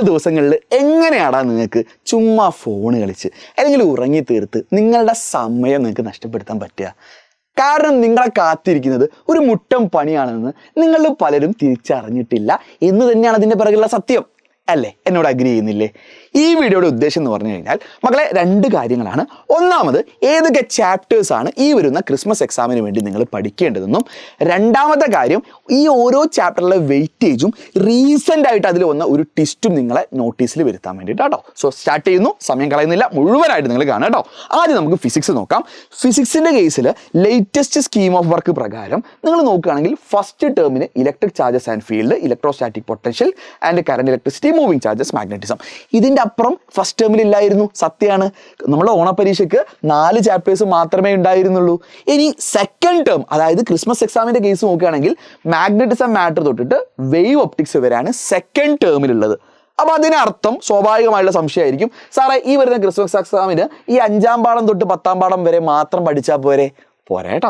ദിവസങ്ങളിൽ എങ്ങനെയാടാ നിങ്ങൾക്ക് ചുമ്മാ ഫോൺ കളിച്ച് അല്ലെങ്കിൽ ഉറങ്ങി തീർത്ത് നിങ്ങളുടെ സമയം നിങ്ങൾക്ക് നഷ്ടപ്പെടുത്താൻ പറ്റുക? കാരണം നിങ്ങളെ കാത്തിരിക്കുന്നത് ഒരു മുട്ടം പണിയാണെന്ന് നിങ്ങൾ പലരും തിരിച്ചറിഞ്ഞിട്ടില്ല എന്ന് തന്നെയാണ് അതിൻ്റെ പിറകുള്ള സത്യം അല്ലേ? എന്നോട് അഗ്രി ചെയ്യുന്നില്ലേ? ഈ വീഡിയോയുടെ ഉദ്ദേശം എന്ന് പറഞ്ഞു കഴിഞ്ഞാൽ മക്കളെ 2 കാര്യങ്ങളാണ്. ഒന്നാമത് ഏതൊക്കെ ചാപ്റ്റേഴ്സാണ് ഈ വരുന്ന ക്രിസ്മസ് എക്സാമിന് വേണ്ടി നിങ്ങൾ പഠിക്കേണ്ടതെന്നും, രണ്ടാമത്തെ കാര്യം ഈ ഓരോ ചാപ്റ്ററിലെ വെയിറ്റേജും റീസെൻ്റ് ആയിട്ട് അതിൽ വന്ന ഒരു ടിസ്റ്റും നിങ്ങളെ നോട്ടീസിൽ വരുത്താൻ വേണ്ടിയിട്ട് കേട്ടോ. സോ സ്റ്റാർട്ട് ചെയ്യുന്നു, സമയം കളയുന്നില്ല, മുഴുവനായിട്ട് നിങ്ങൾ കാണാം കേട്ടോ. ആദ്യം നമുക്ക് ഫിസിക്സ് നോക്കാം. ഫിസിക്സിൻ്റെ കേസിൽ ലേറ്റസ്റ്റ് സ്കീം ഓഫ് വർക്ക് പ്രകാരം നിങ്ങൾ നോക്കുകയാണെങ്കിൽ ഫസ്റ്റ് ടേമിന് electric charges and field, electrostatic potential and current electricity, moving charges, magnetism. ഇതിൻ്റെ അപ്പുറം ഫസ്റ്റ് ടേമിൽ ഇല്ലായിരുന്നു, സത്യമാണ്. നമ്മുടെ ഓണപരീക്ഷയ്ക്ക് 4 ചാപ്റ്റേഴ്സ് മാത്രമേ ഉണ്ടായിരുന്നുള്ളൂ. ഇനി സെക്കൻഡ് ടേം, അതായത് ക്രിസ്മസ് എക്സാമിൻ്റെ കേസ് നോക്കുകയാണെങ്കിൽ മാഗ്നറ്റിസം, മാറ്റർ തൊട്ടിട്ട് വേവ് ഒപ്റ്റിക്സ് വരെയാണ് സെക്കൻഡ് ടേമിലുള്ളത്. അപ്പോൾ അതിനർത്ഥം സ്വാഭാവികമായുള്ള സംശയമായിരിക്കും, സാറേ ഈ വരുന്ന ക്രിസ്മസ് എക്സാമിന് ഈ 5ാം പാഠം തൊട്ട് 10ാം പാഠം വരെ മാത്രം പഠിച്ചാൽ പോരെ കേട്ടോ.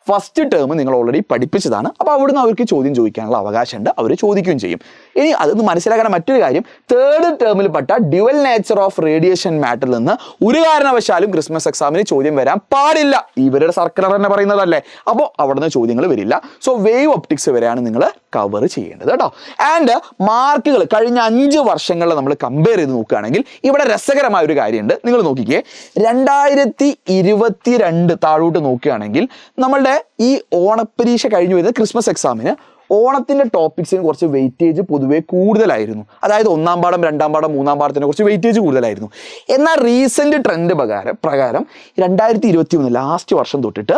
ഫസ്റ്റ് ടേം നിങ്ങൾ ഓൾറെഡി പഠിപ്പിച്ചതാണ്. അപ്പോൾ അവിടുന്ന് അവർക്ക് ചോദ്യം ചോദിക്കാനുള്ള അവകാശമുണ്ട്, അവർ ചോദിക്കുകയും ചെയ്യും. ഇനി അതൊന്ന് മനസ്സിലാക്കാൻ മറ്റൊരു കാര്യം, തേർഡ് ടേമിൽ പെട്ട ഡ്യുവൽ നേച്ചർ ഓഫ് റേഡിയേഷൻ മാറ്ററിൽ നിന്ന് ഒരു കാരണവശാലും ക്രിസ്മസ് എക്സാമിന് ചോദ്യം വരാൻ പാടില്ല. ഇവരുടെ സർക്കുലർ തന്നെ പറയുന്നതല്ലേ. അപ്പോൾ അവിടുന്ന് ചോദ്യങ്ങൾ വരില്ല. സോ വേവ് ഒപ്റ്റിക്സ് വരെയാണ് നിങ്ങൾ കവർ ചെയ്യേണ്ടത് കേട്ടോ. ആൻഡ് മാർക്കുകൾ കഴിഞ്ഞ 5 വർഷങ്ങളിൽ നമ്മൾ കമ്പയർ ചെയ്ത് നോക്കുകയാണെങ്കിൽ ഇവിടെ രസകരമായ ഒരു കാര്യമുണ്ട്. നിങ്ങൾ നോക്കിക്കേ, 2022 താഴോട്ട് നോക്കുകയാണെങ്കിൽ നമ്മളുടെ ഈ ഓണപ്പരീക്ഷ കഴിഞ്ഞു വരുന്ന ക്രിസ്മസ് എക്സാമിന് ഓണത്തിൻ്റെ ടോപ്പിക്സിന് കുറച്ച് വെയിറ്റേജ് പൊതുവേ കൂടുതലായിരുന്നു. അതായത് 1ാം പാഠം, 2ാം പാഠം, 3ാം പാഠത്തിന് കുറച്ച് വെയിറ്റേജ് കൂടുതലായിരുന്നു. എന്നാൽ റീസെൻറ്റ് ട്രെൻഡ് പ്രകാരം 2023 ലാസ്റ്റ് വർഷം തൊട്ടിട്ട്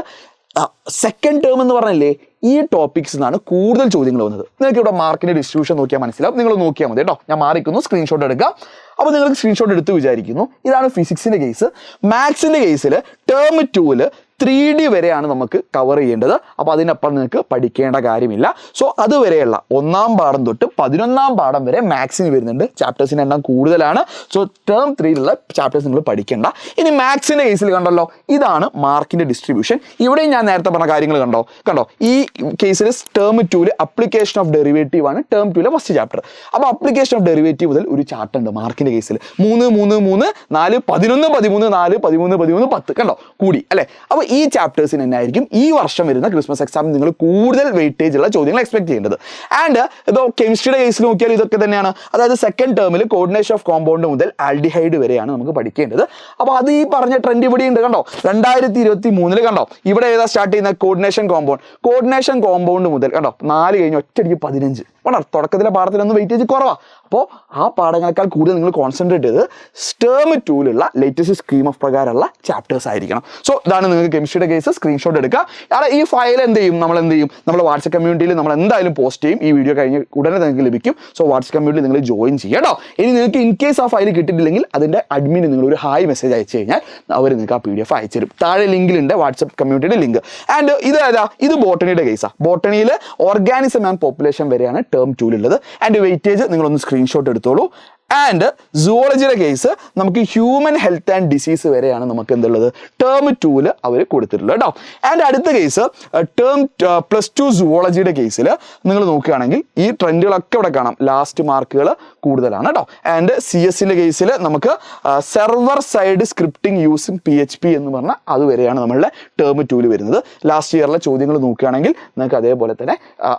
സെക്കൻഡ് ടേം എന്ന് പറഞ്ഞല്ലേ ഈ ടോപ്പിക്സ് നിന്നാണ് കൂടുതൽ ചോദ്യങ്ങൾ വന്നത്. നിങ്ങൾക്ക് ഇവിടെ മാർക്കിൻ്റെ ഡിസ്ട്രിബ്യൂഷൻ നോക്കിയാൽ മനസ്സിലാവും. നിങ്ങൾ നോക്കിയാൽ മതി കേട്ടോ. ഞാൻ മാറിക്കുന്നു, സ്ക്രീൻഷോട്ട് എടുക്കാം. അപ്പോൾ നിങ്ങൾക്ക് സ്ക്രീൻഷോട്ട് എടുത്ത് വിചാരിക്കുന്നു. ഇതാണ് ഫിസിക്സിൻ്റെ കേസ്. മാത്സിൻ്റെ കേസിൽ ടേം 2-ൽ 3D വരെയാണ് നമുക്ക് കവർ ചെയ്യേണ്ടത്. അപ്പോൾ അതിനപ്പുറം നിങ്ങൾക്ക് പഠിക്കേണ്ട കാര്യമില്ല. സോ അതുവരെയുള്ള 1ാം പാഠം തൊട്ട് 11ാം പാഠം വരെ മാത്സിന് വരുന്നുണ്ട്. ചാപ്റ്റേഴ്സിൻ്റെ എണ്ണം കൂടുതലാണ്. സോ ടേം 3-ലുള്ള ചാപ്റ്റേഴ്സ് നിങ്ങൾ പഠിക്കേണ്ട. ഇനി മാത്സിൻ്റെ കേസിൽ കണ്ടല്ലോ, ഇതാണ് മാർക്കിൻ്റെ ഡിസ്ട്രിബ്യൂഷൻ. ഇവിടെയും ഞാൻ നേരത്തെ പറഞ്ഞ കാര്യങ്ങൾ കണ്ടോ. ഈ കേസിൽ ടേം 2-ൽ അപ്ലിക്കേഷൻ ഓഫ് ഡെറിവേറ്റീവ് ആണ് ടേം 2-ലെ ഫസ്റ്റ് ചാപ്റ്റർ. അപ്പോൾ അപ്ലിക്കേഷൻ ഓഫ് ഡെറിവേറ്റീവ് മുതൽ ഒരു ചാർട്ട് ഉണ്ട് മാർക്കിൻ്റെ കേസിൽ. 3, 3, 3, 4, 11, 13, 4, 13, 13, 10 കണ്ടോ, കൂടി അല്ലേ. അപ്പോൾ ഈ ചാപ്റ്റേഴ്സിന് തന്നെ ആയിരിക്കും ഈ വർഷം വരുന്ന ക്രിസ്മസ് എക്സാമിൽ നിങ്ങൾ കൂടുതൽ വെയിറ്റേജ് ഉള്ള ചോദ്യങ്ങൾ എക്സ്പെക്ട് ചെയ്യേണ്ടത്. ആൻഡ് ഇപ്പോൾ കെമിസ്ട്രിയുടെ കേസിൽ നോക്കിയാൽ ഇതൊക്കെ തന്നെയാണ്. അതായത് സെക്കൻഡ് ടേമിൽ കോർഡിനേഷൻ ഓഫ് കോമ്പൗണ്ട് മുതൽ ആൽഡിഹൈഡ് വരെയാണ് നമുക്ക് പഠിക്കേണ്ടത്. അപ്പോൾ അത് ഈ പറഞ്ഞ ട്രെൻഡ് ഇവിടെ ഉണ്ട് കണ്ടോ. 2023 കണ്ടോ, ഇവിടെ ഏതാ സ്റ്റാർട്ട് ചെയ്യുന്ന കോർഡിനേഷൻ കോമ്പൗണ്ട് മുതൽ കണ്ടോ 4 കഴിഞ്ഞ് ഒറ്റയടിക്ക് 15. തുടക്കത്തിലെ പാഠത്തിലൊന്നും വെയിറ്റേജ് കുറവാണ്. അപ്പോൾ ആ പാഠങ്ങളെക്കാൾ കൂടുതൽ നിങ്ങൾ കോൺസെൻട്രേറ്റ് ചെയ്ത് ടേം 2-ലുള്ള ലേറ്റസ്റ്റ് സ്കീം ഓഫ് പ്രകാരമുള്ള ചാപ്റ്റേഴ്സ് ആയിരിക്കണം. സോ ഇതാണ് നിങ്ങൾക്ക് കെമിസ്ട്രിയുടെ കേസ്. സ്ക്രീൻഷോട്ട് എടുക്കുക. അവിടെ ഈ ഫയൽ എന്ത് ചെയ്യും, നമ്മൾ വാട്സ്ആപ്പ് കമ്മ്യൂണിറ്റിയിൽ നമ്മൾ എന്തായാലും പോസ്റ്റ് ചെയ്യും. ഈ വീഡിയോ കഴിഞ്ഞ് ഉടനെ നിങ്ങൾക്ക് ലഭിക്കും. സോ വാട്സ്ആപ്പ് കമ്മ്യൂണിറ്റി നിങ്ങൾ ജോയിൻ ചെയ്യുക കേട്ടോ. ഇനി നിങ്ങൾക്ക് ഇൻ കേസ് ആ ഫയൽ കിട്ടിയിട്ടില്ലെങ്കിൽ അതിൻ്റെ അഡ്മിന് നിങ്ങൾ ഒരു ഹായ് മെസ്സേജ് അയച്ചു കഴിഞ്ഞാൽ അവർ നിങ്ങൾക്ക് ആ PDF അയച്ചു തരും. താഴെ ലിങ്കിലുണ്ട് വാട്സ്ആപ്പ് കമ്മ്യൂണിറ്റിയുടെ ലിങ്ക്. ആൻഡ് ഇത് ബോട്ടണിയുടെ കേസാണ്. ബോട്ടണിയിൽ ഓർഗാനിസം ആൻഡ് പോപ്പുലേഷൻ വരെയാണ് ടേം 2-ലുള്ളത്. ആൻഡ് വെയിറ്റേജ് നിങ്ങളൊന്ന് സ്ക്രീൻഷോട്ട് എടുത്തോളൂ. ആൻഡ് സുവോളജിയുടെ കേസ് നമുക്ക് ഹ്യൂമൻ ഹെൽത്ത് ആൻഡ് ഡിസീസ് വരെയാണ് നമുക്ക് എന്തുള്ളത് ടേം 2-ൽ അവർ കൊടുത്തിട്ടുള്ളത് കേട്ടോ. ആൻഡ് അടുത്ത കേസ് ടേം +2 സുവോളജിയുടെ കേസിൽ നിങ്ങൾ നോക്കുകയാണെങ്കിൽ ഈ ട്രെൻഡുകളൊക്കെ ഇവിടെ കാണാം. ലാസ്റ്റ് മാർക്കുകൾ കൂടുതലാണ് കേട്ടോ. ആൻഡ് CS-ൻ്റെ കേസിൽ നമുക്ക് server side scripting using PHP എന്ന് പറഞ്ഞാൽ അതുവരെയാണ് നമ്മളുടെ ടേം 2-ൽ വരുന്നത്. ലാസ്റ്റ് ഇയറിലെ ചോദ്യങ്ങൾ നോക്കുകയാണെങ്കിൽ നിങ്ങൾക്ക് അതേപോലെ തന്നെ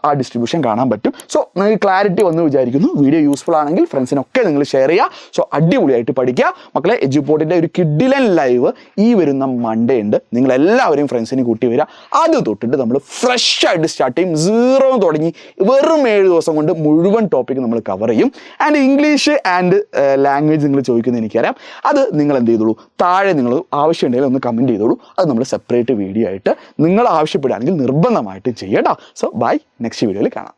ആ ഡിസ്ട്രിബ്യൂഷൻ കാണാൻ പറ്റും. സോ നിങ്ങൾക്ക് ക്ലാരിറ്റി വന്ന് വിചാരിക്കുന്നു. വീഡിയോ യൂസ്ഫുൾ ആണെങ്കിൽ ഫ്രണ്ട്സിനൊക്കെ നിങ്ങൾ ഷെയർ ചെയ്യുക. സോ അടിപൊളിയായിട്ട് പഠിക്കുക മക്കളെ. എഡ്യൂപോർട്ടിൻ്റെ ഒരു കിഡിലൻ ലൈവ് ഈ വരുന്ന മൺഡേ ഉണ്ട്. നിങ്ങളെല്ലാവരെയും ഫ്രണ്ട്സിനെ കൂട്ടി വരിക. അത് തൊട്ടിട്ട് നമ്മൾ ഫ്രഷ് ആയിട്ട് സ്റ്റാർട്ട് ചെയ്യും. 0 തുടങ്ങി വെറും 7 ദിവസം കൊണ്ട് മുഴുവൻ ടോപ്പിക്ക് നമ്മൾ കവർ ചെയ്യും. ആൻഡ് ഇംഗ്ലീഷ് ആൻഡ് ലാംഗ്വേജ് നിങ്ങൾ ചോദിക്കുന്നത് എനിക്കറിയാം. അത് നിങ്ങൾ എന്ത് ചെയ്തോളൂ, താഴെ നിങ്ങൾ ആവശ്യമുണ്ടെങ്കിൽ ഒന്ന് കമൻറ്റ് ചെയ്തോളൂ. അത് നമ്മൾ സെപ്പറേറ്റ് വീഡിയോ ആയിട്ട് നിങ്ങൾ ആവശ്യപ്പെടുകയാണെങ്കിൽ നിർബന്ധമായിട്ട് ചെയ്യട്ടോ. സോ ബൈ, നെക്സ്റ്റ് വീഡിയോയിൽ കാണാം.